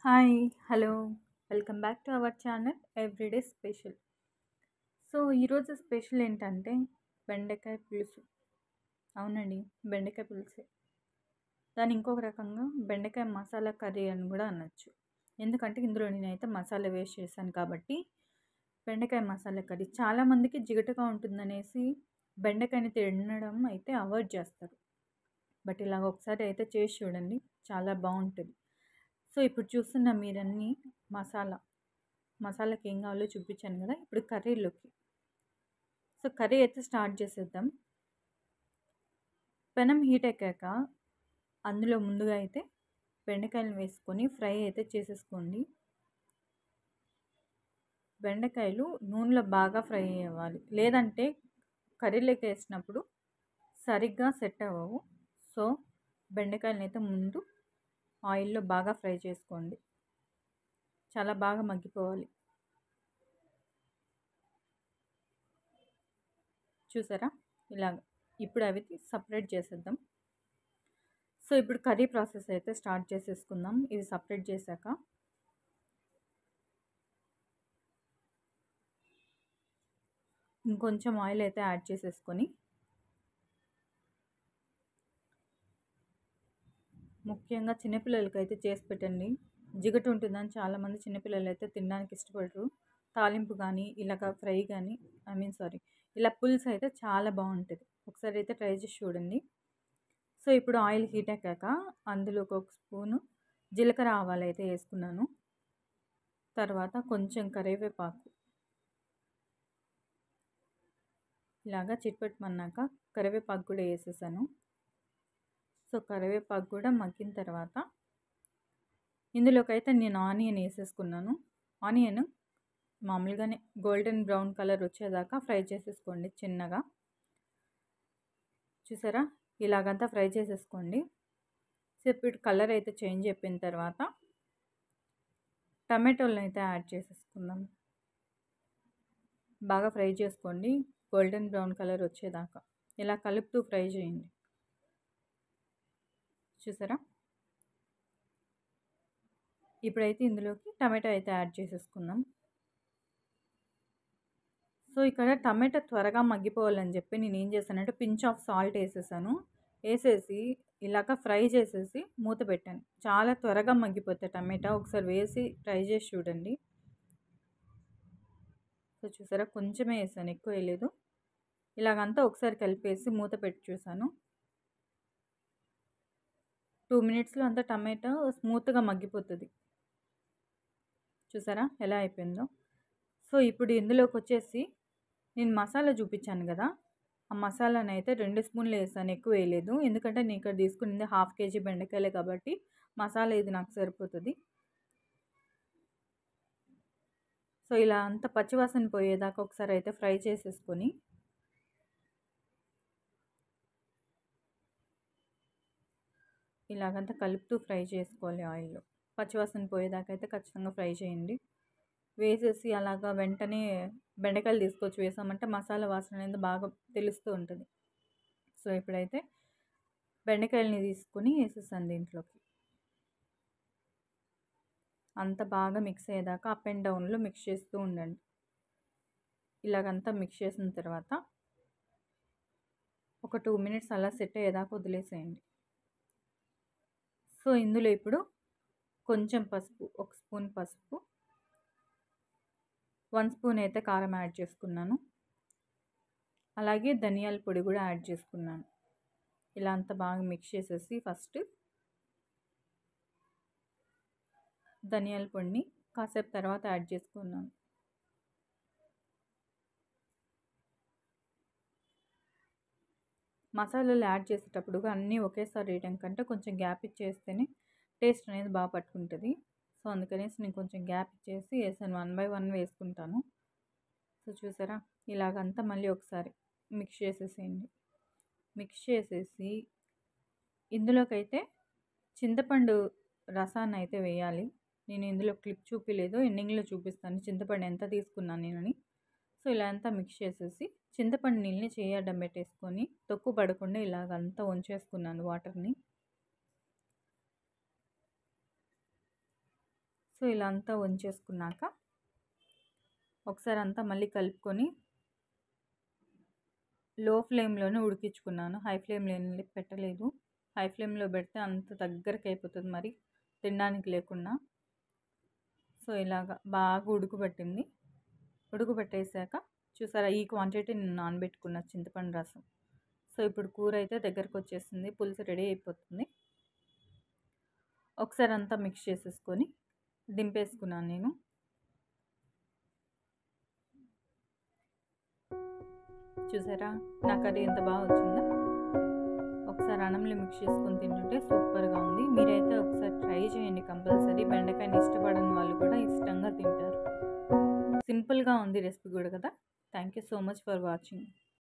Hi hello welcome back to our channel everyday special. ఈరోజు special ఏంటంటే బెండకాయ పులుసు. అవునండి, బెండకాయ పులుసే. దాని ఇంకొక రకంగా బెండకాయ మసాలా కర్రీ అని కూడా అనొచ్చు. ఎందుకంటే ఇందులో నేనైతే మసాలా వేస్ట్ చేశాను కాబట్టి బెండకాయ మసాలా కర్రీ. చాలామందికి జిగటగా ఉంటుందనేసి బెండకాయని తినడం అయితే అవాయిడ్ చేస్తారు. బట్ ఇలాగ ఒకసారి అయితే చేసి చూడండి, చాలా బాగుంటుంది. ఇప్పుడు చూస్తున్న మీరన్నీ మసాలాకి ఏం కావాలో చూపించాను కదా. ఇప్పుడు కర్రీలోకి కర్రీ అయితే స్టార్ట్ చేసేద్దాం. పెనం హీట్ ఎక్కాక అందులో ముందుగా అయితే బెండకాయలు వేసుకొని ఫ్రై అయితే చేసేసుకోండి. బెండకాయలు నూనెలో బాగా ఫ్రై అవ్వాలి, లేదంటే కర్రీలోకి వేసినప్పుడు సరిగ్గా సెట్ అవ్వవు. బెండకాయలను అయితే ముందు ఆయిల్లో బాగా ఫ్రై చేసుకోండి, చాలా బాగా మగ్గిపోవాలి. చూసారా ఇలాగ. ఇప్పుడు అవి సపరేట్ చేసేద్దాం. ఇప్పుడు కర్రీ ప్రాసెస్ అయితే స్టార్ట్ చేసేసుకుందాం. ఇది సపరేట్ చేశాక ఇంకొంచెం ఆయిల్ అయితే యాడ్ చేసేసుకొని, ముఖ్యంగా చిన్నపిల్లలకి అయితే చేసి పెట్టండి. జిగట ఉంటుందని చాలామంది చిన్నపిల్లలు అయితే తినడానికి ఇష్టపడరు. తాలింపు కానీ ఇలాగ ఫ్రై కానీ ఇలా పులుసు అయితే చాలా బాగుంటుంది. ఒకసారి అయితే ట్రై చేసి చూడండి. ఇప్పుడు ఆయిల్ హీట్ ఎక్కాక అందులో ఒక స్పూను జీలకర్ర ఆవాలు అయితే వేసుకున్నాను. తర్వాత కొంచెం కరివేపాకు ఇలాగా చిట్పెట్టమన్నాక కరివేపాకు కూడా వేసేసాను. కరివేపాకు కూడా మగ్గిన తర్వాత ఇందులోకి అయితే నేను ఆనియన్ వేసేసుకున్నాను. ఆనియన్ మామూలుగానే గోల్డెన్ బ్రౌన్ కలర్ వచ్చేదాకా ఫ్రై చేసేసుకోండి చిన్నగా. చూసారా, ఇలాగంతా ఫ్రై చేసేసుకోండి. ఇప్పుడు కలర్ అయితే చేంజ్ అయిపోయిన తర్వాత టమాటోలను అయితే యాడ్ చేసేసుకుందాం. బాగా ఫ్రై చేసుకోండి, గోల్డెన్ బ్రౌన్ కలర్ వచ్చేదాకా ఇలా కలుపుతూ ఫ్రై చేయండి. చూసారా, ఇప్పుడైతే ఇందులోకి టమాటో అయితే యాడ్ చేసేసుకుందాం. ఇక్కడ టమాటా త్వరగా మగ్గిపోవాలని చెప్పి నేను ఏం చేశానంటే పించ్ ఆఫ్ సాల్ట్ వేసేసి ఇలాగ ఫ్రై చేసేసి మూత పెట్టాను. చాలా త్వరగా మగ్గిపోతాయి టమాటా. ఒకసారి వేసి ట్రై చేసి చూడండి. చూసారా, కొంచెమే వేసాను, ఎక్కువ వేయలేదు. ఇలాగంతా ఒకసారి కలిపేసి మూత పెట్టి చూసాను. 2 మినిట్స్లో అంతా టమాటా స్మూత్గా మగ్గిపోతుంది. చూసారా ఎలా అయిపోయిందో. ఇప్పుడు ఇందులోకి వచ్చేసి నేను మసాలా చూపించాను కదా, ఆ మసాలాను అయితే 2 స్పూన్లు వేసాను, ఎక్కువ వేయలేదు. ఎందుకంటే నేను ఇక్కడ తీసుకున్నది 1/2 కేజీ బెండకాయలే కాబట్టి మసాలా ఇది నాకు సరిపోతుంది. ఇలా అంత పచ్చివాసన పోయేదాకా ఒకసారి అయితే ఫ్రై చేసేసుకొని ఇలాగంతా కలుపుతూ ఫ్రై చేసుకోవాలి ఆయిల్లో. పచ్చివాసన పోయేదాకా అయితే ఖచ్చితంగా ఫ్రై చేయండి. వేసేసి అలాగా వెంటనే బెండకాయలు తీసుకొచ్చి వేసామంటే మసాలా వాసన అనేది బాగా తెలుస్తూ ఉంటుంది. ఇప్పుడైతే బెండకాయలని తీసుకొని వేసేసాను దీంట్లోకి. అంత బాగా మిక్స్ అయ్యేదాకా అప్ అండ్ డౌన్లో మిక్స్ చేస్తూ ఉండండి. ఇలాగంతా మిక్స్ చేసిన తర్వాత ఒక 2 మినిట్స్ అలా సెట్ అయ్యేదాకా వదిలేసేయండి. ఇందులో ఇప్పుడు కొంచెం పసుపు, 1 స్పూన్ పసుపు, 1 స్పూన్ అయితే కారం యాడ్ చేసుకున్నాను. అలాగే ధనియాల పొడి కూడా యాడ్ చేసుకున్నాను. ఇలా అంతా బాగా మిక్స్ చేసేసి ఫస్ట్ ధనియాల పొడిని కాసేపు తర్వాత యాడ్ చేసుకున్నాను. మసాలాలు యాడ్ చేసేటప్పుడు అన్నీ ఒకేసారి వేయడం కంటే కొంచెం గ్యాప్ ఇచ్చేస్తేనే టేస్ట్ అనేది బాగా పట్టుకుంటుంది. అందుకనేసి నేను కొంచెం గ్యాప్ ఇచ్చేసి వేసాను, 1 బై 1 వేసుకుంటాను. చూసారా, ఇలాగంతా మళ్ళీ ఒకసారి మిక్స్ చేసేసేయండి. మిక్స్ చేసేసి ఇందులోకైతే చింతపండు రసాన్ని అయితే వేయాలి. నేను ఇందులో క్లిప్ చూపించలేదు, ఎండింగ్లో చూపిస్తాను చింతపండు ఎంత తీసుకున్నాను నేనని. ఇలా అంతా మిక్స్ చేసేసి చింతపండు నీళ్ళని చేయడం పెట్టేసుకొని తొక్కు పడకుండా ఇలాగంతా వంచేసుకున్నాను వాటర్ని. సో ఇలా అంతా వంచేసుకున్నాక ఒకసారి అంతా మళ్ళీ కలుపుకొని లో ఫ్లేమ్లోనే ఉడికించుకున్నాను. హై ఫ్లేమ్లో పెట్టలేదు. హై ఫ్లేమ్లో పెడితే అంత దగ్గరికి అయిపోతుంది, మరి తినడానికి లేకుండా. సో ఇలాగా బాగా ఉడుకుబట్టింది. ఉడుకుబట్టేసాక చూసారా, ఈ క్వాంటిటీ నేను నానబెట్టుకున్న చింతపండు రసం. సో ఇప్పుడు కూర అయితే దగ్గరకు వచ్చేసింది, పులుసు రెడీ అయిపోతుంది. ఒకసారి అంతా మిక్స్ చేసేసుకొని దింపేసుకున్నాను నేను. చూసారా నా కర్రీ ఎంత బాగా వచ్చిందో. ఒకసారి అన్నంలో మిక్స్ చేసుకొని తింటుంటే సూపర్గా ఉంది. మీరైతే ఒకసారి ట్రై చేయండి కంపల్సరీ. బెండకాయని ఇష్టపడని వాళ్ళు కూడా ఇష్టంగా తింటారు. సింపుల్గా ఉంది రెసిపీ కూడా కదా. Thank you so much for watching.